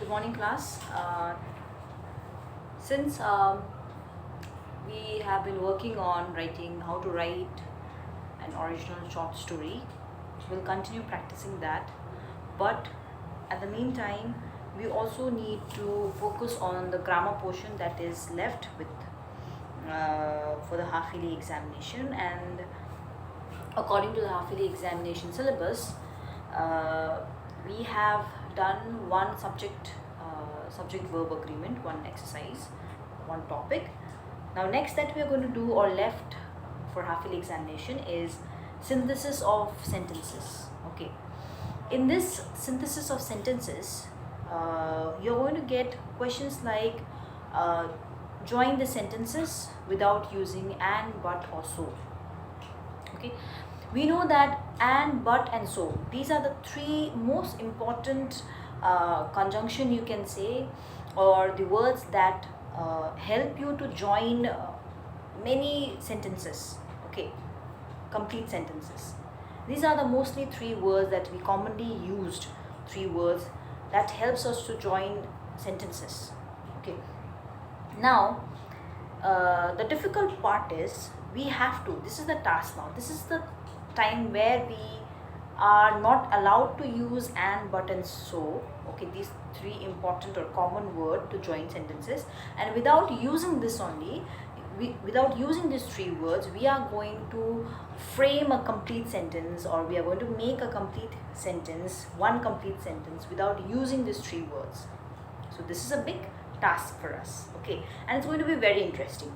Good morning, class. Since we have been working on writing how to write an original short story, we'll continue practicing that. But at the meantime, we also need to focus on the grammar portion that is left with for the half-yearly examination. And according to the half-yearly examination syllabus, we have done one subject-verb agreement, one exercise, one topic. Now next that we are going to do or left for half-yearly examination is synthesis of sentences. Okay, in this synthesis of sentences, you're going to get questions like join the sentences without using and, but, or so. Okay, we know that and, but, and so, these are the three most important conjunction, you can say, or the words that help you to join many sentences. Okay, complete sentences. These are the mostly three words that we commonly used, three words that helps us to join sentences. Okay, now the difficult part is we have to, this is the task now, this is the time where we are not allowed to use and, but, and so. Okay, these three important or common word to join sentences, and without using this only, without using these three words, we are going to frame a complete sentence, or we are going to make a complete sentence, one complete sentence, without using these three words. So this is a big task for us. Okay, and it's going to be very interesting.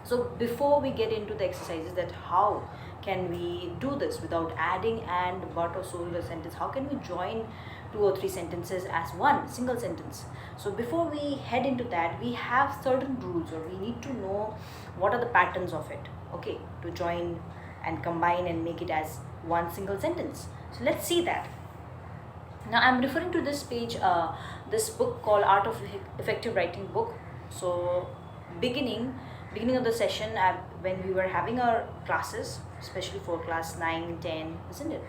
So before we get into the exercises, that how can we do this without adding and, but, or so to the sentence, how can we join two or three sentences as one single sentence? So before we head into that, we have certain rules, or we need to know what are the patterns of it, okay, to join and combine and make it as one single sentence. So let's see that. Now I'm referring to this page, this book called Art of Effective Writing book. So beginning of the session, when we were having our classes, especially for class 9, 10, isn't it,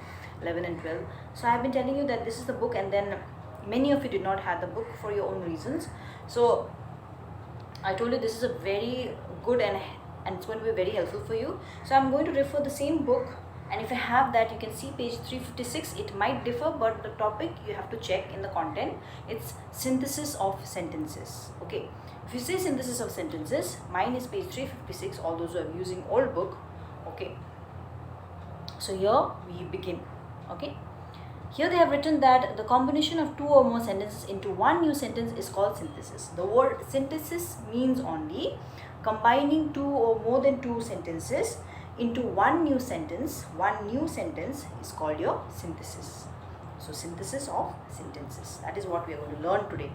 11 and 12, so I've been telling you that this is the book, and then many of you did not have the book for your own reasons. So I told you this is a very good and it's going to be very helpful for you. So I'm going to refer the same book, and if I have that, you can see page 356. It might differ, but the topic you have to check in the content. It's synthesis of sentences. Okay, if you say synthesis of sentences, mine is page 356, all those who are using old book. Okay, so here we begin. Okay, here they have written that the combination of two or more sentences into one new sentence is called synthesis. The word synthesis means only combining two or more than two sentences into one new sentence. One new sentence is called your synthesis. So synthesis of sentences, that is what we are going to learn today.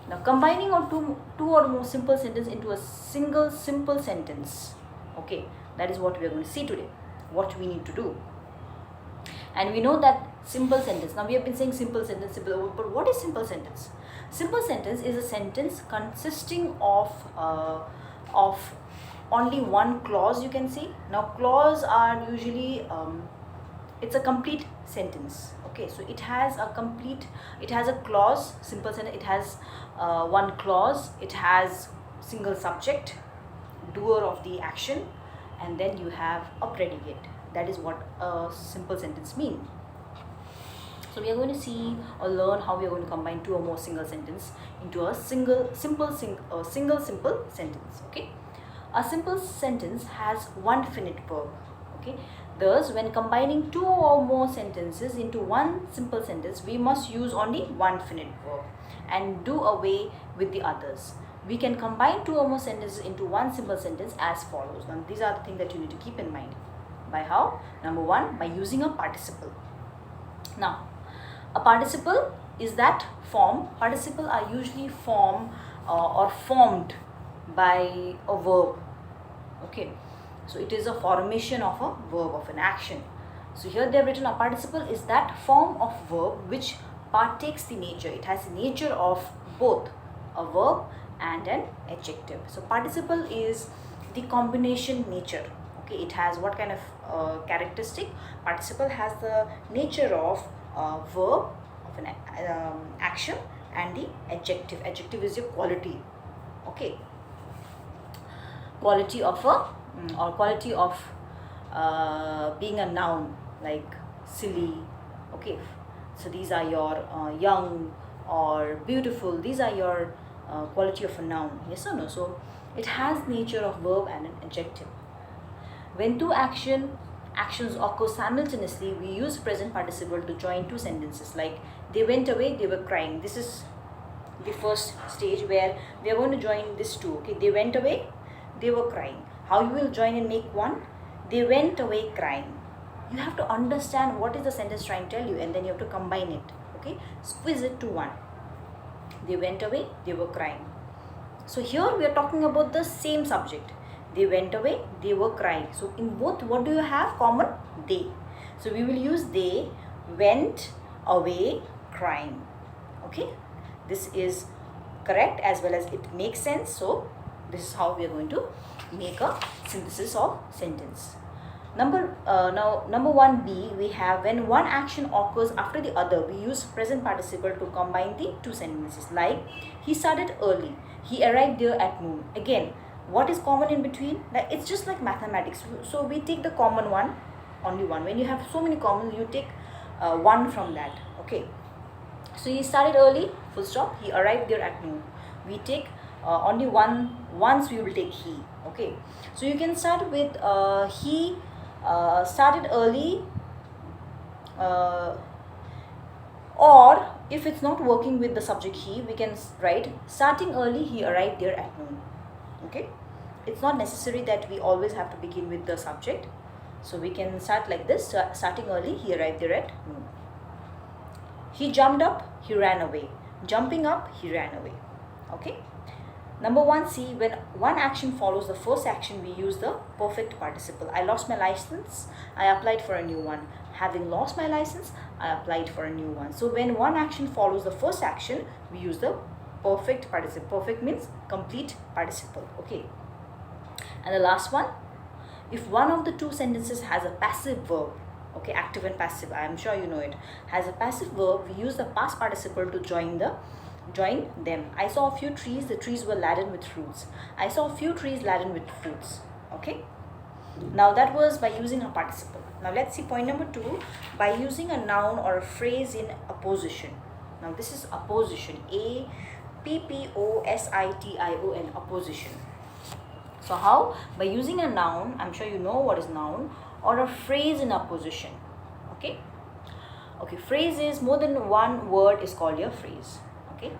Now combining of two or more simple sentences into a single simple sentence, okay, that is what we are going to see today, what we need to do. And we know that simple sentence, now we have been saying simple sentence, simple, but what is simple sentence? Simple sentence is a sentence consisting of only one clause, you can see. Now clause are usually it's a complete sentence. Okay, so it has a clause, simple sentence, it has one clause, it has single subject, doer of the action, and then you have a predicate. That is what a simple sentence means. So we are going to see or learn how we are going to combine two or more single sentence into a single simple sentence. Okay, a simple sentence has one finite verb. Okay, thus when combining two or more sentences into one simple sentence, we must use only one finite verb and do away with the others. We can combine two or more sentences into one simple sentence as follows. Now these are the things that you need to keep in mind. By how? Number one, by using a participle. Now a participle is that form. Participle are usually formed by a verb. Okay, so it is a formation of a verb, of an action. So here they have written a participle is that form of verb which partakes the nature. It has the nature of both a verb and an adjective. So participle is the combination nature. Okay, it has what kind of characteristic? Participle has the nature of verb, of an action, and the adjective. Adjective is your quality. Okay, quality of a or quality of being a noun, like silly. Okay, so these are your young or beautiful. These are your quality of a noun. Yes or no? So it has nature of verb and an adjective. When two actions occur simultaneously, we use present participle to join two sentences, like they went away, they were crying. This is the first stage where we are going to join this two. Okay, they went away, they were crying. How you will join and make one? They went away crying. You have to understand what is the sentence trying to tell you, and then you have to combine it. Okay, squeeze it to one. They went away, they were crying. So here we are talking about the same subject. They went away, they were crying. So in both, what do you have common? They. So we will use they went away crying. Okay, this is correct as well as it makes sense. So this is how we are going to make a synthesis of sentence. Number 1B, we have when one action occurs after the other, we use present participle to combine the two sentences, like he started early, he arrived there at noon. Again, what is common in between? Like, it's just like mathematics. So we take the common one, only one. When you have so many common, you take one from that. Okay, so he started early, full stop, he arrived there at noon. We take only one. Once we will take he. Okay, so you can start with he started early, or if it's not working with the subject he, we can write starting early, he arrived there at noon. Okay, it's not necessary that we always have to begin with the subject, so we can start like this: starting early, he arrived there at noon. He jumped up, he ran away. Jumping up, he ran away. Okay. Number 1C, when one action follows the first action, we use the perfect participle. I lost my license, I applied for a new one. Having lost my license, I applied for a new one. So when one action follows the first action, we use the perfect participle. Perfect means complete participle. Okay. And the last one, if one of the two sentences has a passive verb, okay, active and passive, I am sure you know it, has a passive verb, we use the past participle to join them. I saw a few trees, the trees were laden with fruits. I saw a few trees laden with fruits. Okay, now that was by using a participle. Now let's see point number 2, by using a noun or a phrase in apposition. Now this is apposition, appositio, apposition. So how? By using a noun, I'm sure you know what is noun, or a phrase in apposition. Okay, phrase is more than one word is called a phrase. Okay,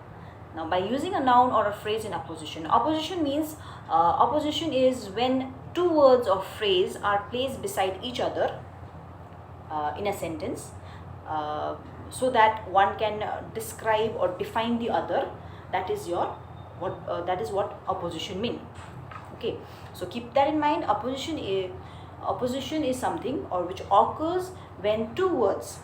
now by using a noun or a phrase in apposition. Apposition means opposition is when two words or phrase are placed beside each other in a sentence, so that one can describe or define the other. That is what opposition means. Okay, so keep that in mind. Opposition is something or which occurs when two words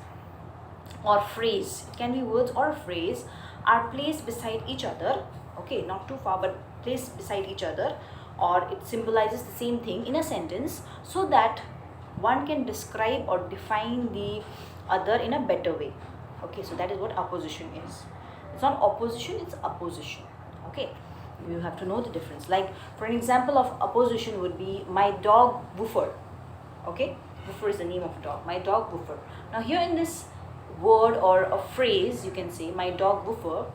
or phrase, it can be words or a phrase, are placed beside each other. Okay, not too far but placed beside each other, or it symbolizes the same thing in a sentence, so that one can describe or define the other in a better way. Okay, so that is what opposition is. It's not opposition, it's opposition. Okay, you have to know the difference. Like for an example of opposition would be my dog Woofer. Okay, Woofer is the name of a dog. My dog Woofer. Now here in this word or a phrase, you can say my dog Woofer.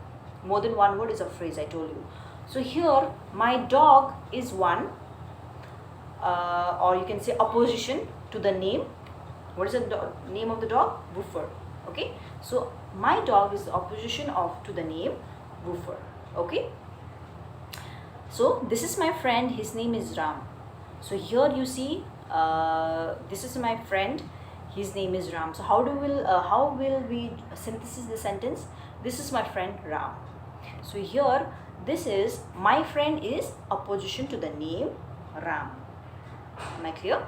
More than one word is a phrase, I told you. So here my dog is one, or you can say opposition to the name. What is the name of the dog? Woofer. Okay, so my dog is the opposition to the name Woofer. Okay, so this is my friend, his name is Ram. So here you see, this is my friend, his name is Ram. So how will we synthesize the sentence? This is my friend Ram. So here this is my friend is opposition to the name Ram. Am I clear?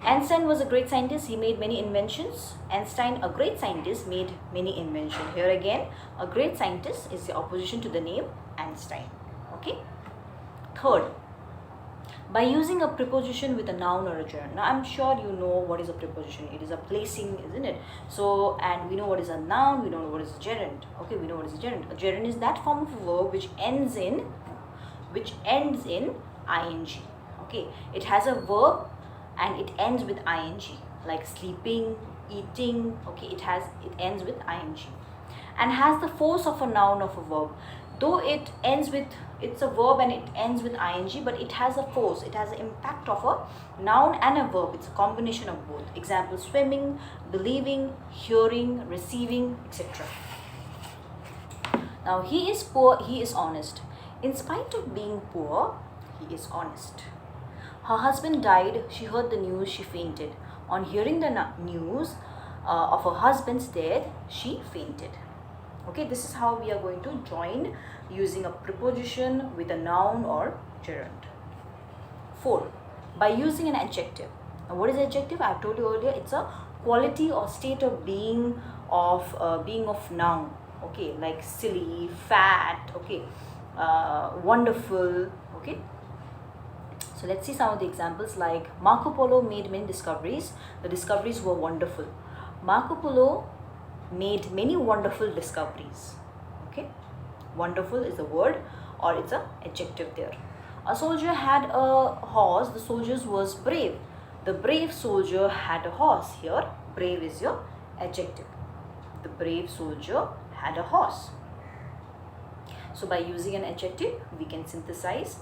Einstein was a great scientist. He made many inventions. Einstein, a great scientist, made many inventions. Here again, a great scientist is the opposition to the name Einstein. Okay. Third, by using a preposition with a noun or a gerund. Now I'm sure you know what is a preposition. It is a placing, isn't it? So, and we know what is a noun, we know what is a gerund. Okay, we know what is a gerund. A gerund is that form of a verb which ends in ing. Okay, it has a verb and it ends with ing, like sleeping, eating. Okay, it ends with ing and has the force of a noun of a verb. Though it's a verb and it ends with ing, but it has a force, it has an impact of a noun and a verb. It's a combination of both. Example: swimming, believing, hearing, receiving, etc. Now, he is poor, he is honest. In spite of being poor, he is honest. Her husband died, she heard the news, she fainted. On hearing the news of her husband's death, she fainted. Okay, this is how we are going to join using a preposition with a noun or gerund. 4. By using an adjective. Now, what is adjective? I have told you earlier, it's a quality or state of being of noun. Okay, like silly, fat, okay, wonderful. Okay, so let's see some of the examples. Like Marco Polo made many discoveries. The discoveries were wonderful. Marco Polo made many wonderful discoveries. Okay, wonderful is the word or it's an adjective there. A soldier had a horse. The soldier was brave. The brave soldier had a horse. Here brave is your adjective. The brave soldier had a horse. So by using an adjective we can synthesize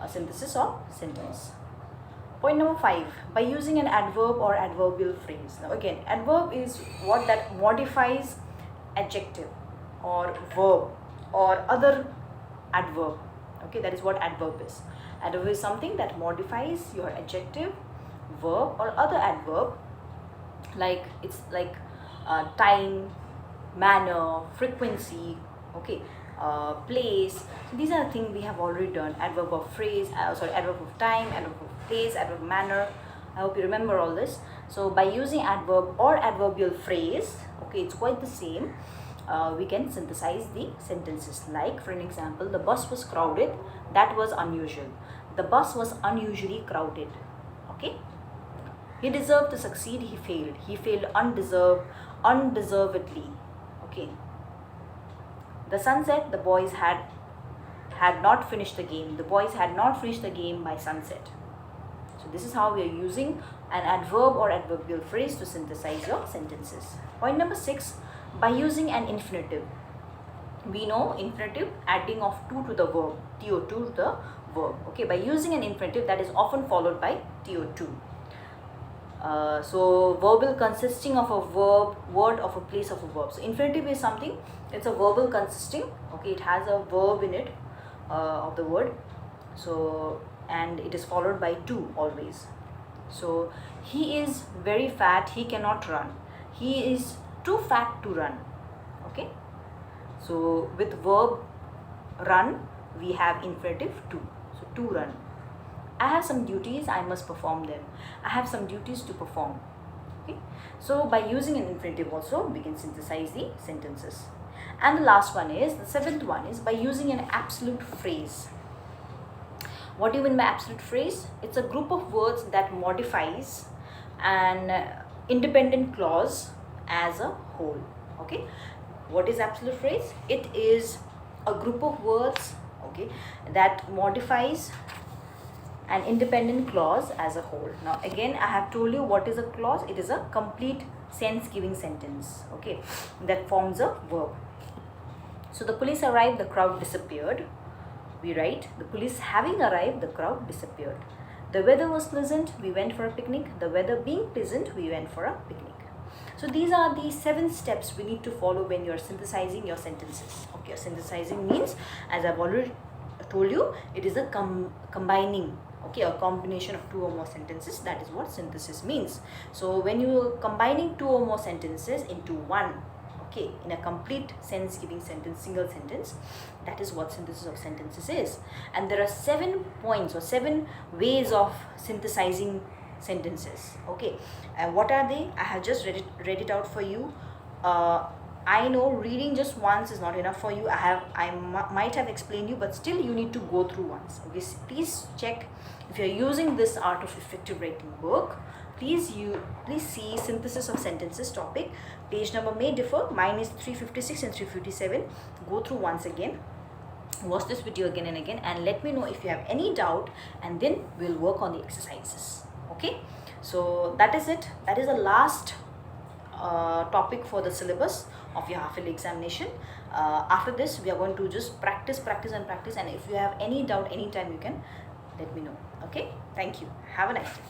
a synthesis of sentence. Point number 5, by using an adverb or adverbial phrase. Now again, adverb is what that modifies adjective or verb or other adverb. Okay, that is what adverb is. Adverb is something that modifies your adjective, verb or other adverb, like it's like time, manner, frequency, okay, place. So these are the things we have already done. Adverb of phrase, adverb of time, adverb of place, adverb of manner. I hope you remember all this. So by using adverb or adverbial phrase, okay, it's quite the same. We can synthesize the sentences. Like for an example, the bus was crowded. That was unusual. The bus was unusually crowded. Okay. He deserved to succeed. He failed. He failed undeservedly. Okay. The sunset. The boys had not finished the game. The boys had not finished the game by sunset. So this is how we are using an adverb or adverbial phrase to synthesize your sentences. Point number 6, by using an infinitive. We know infinitive, adding of to the verb, to the verb. Okay, by using an infinitive that is often followed by to. So verbal consisting of a verb, word of a place of a verb. So infinitive is something, it's a verbal consisting. Okay, it has a verb in it of the word. So and it is followed by to always. So he is very fat, he cannot run. He is too fat to run. Okay, so with verb run we have infinitive to. So to run. I have some duties, I must perform them. I have some duties to perform. Okay, so by using an infinitive also we can synthesize the sentences. And the last one is, the 7th one is by using an absolute phrase. What do you mean by absolute phrase? It's a group of words that modifies an independent clause as a whole. Okay, what is absolute phrase? It is a group of words, okay, that modifies an independent clause as a whole. Now again, I have told you what is a clause. It is a complete sense giving sentence, okay, that forms a verb. So the police arrived, the crowd disappeared. We write, the police having arrived, the crowd disappeared. The weather was pleasant, we went for a picnic. The weather being pleasant, we went for a picnic. So these are the 7 steps we need to follow when you are synthesizing your sentences. Okay, synthesizing means, as I've already told you, it is a combining, okay, a combination of 2 or more sentences. That is what synthesis means. So when you are combining 2 or more sentences into one, okay, in a complete sense giving sentence, single sentence, that is what synthesis of sentences is. And there are 7 points or 7 ways of synthesizing sentences. Okay, and what are they? I have just read it out for you. I know reading just once is not enough for you. Might have explained you, but still you need to go through once. Okay, please check if you're using this Art of Effective Writing book. Please see synthesis of sentences topic. Page number may differ. Mine is 356 and 357. Go through once again. Watch this video again and again, and let me know if you have any doubt, and then we'll work on the exercises. Okay, so that is it. That is the last topic for the syllabus of your half-yearly examination. After this, we are going to just practice, and if you have any doubt anytime, you can let me know. Okay, thank you. Have a nice day.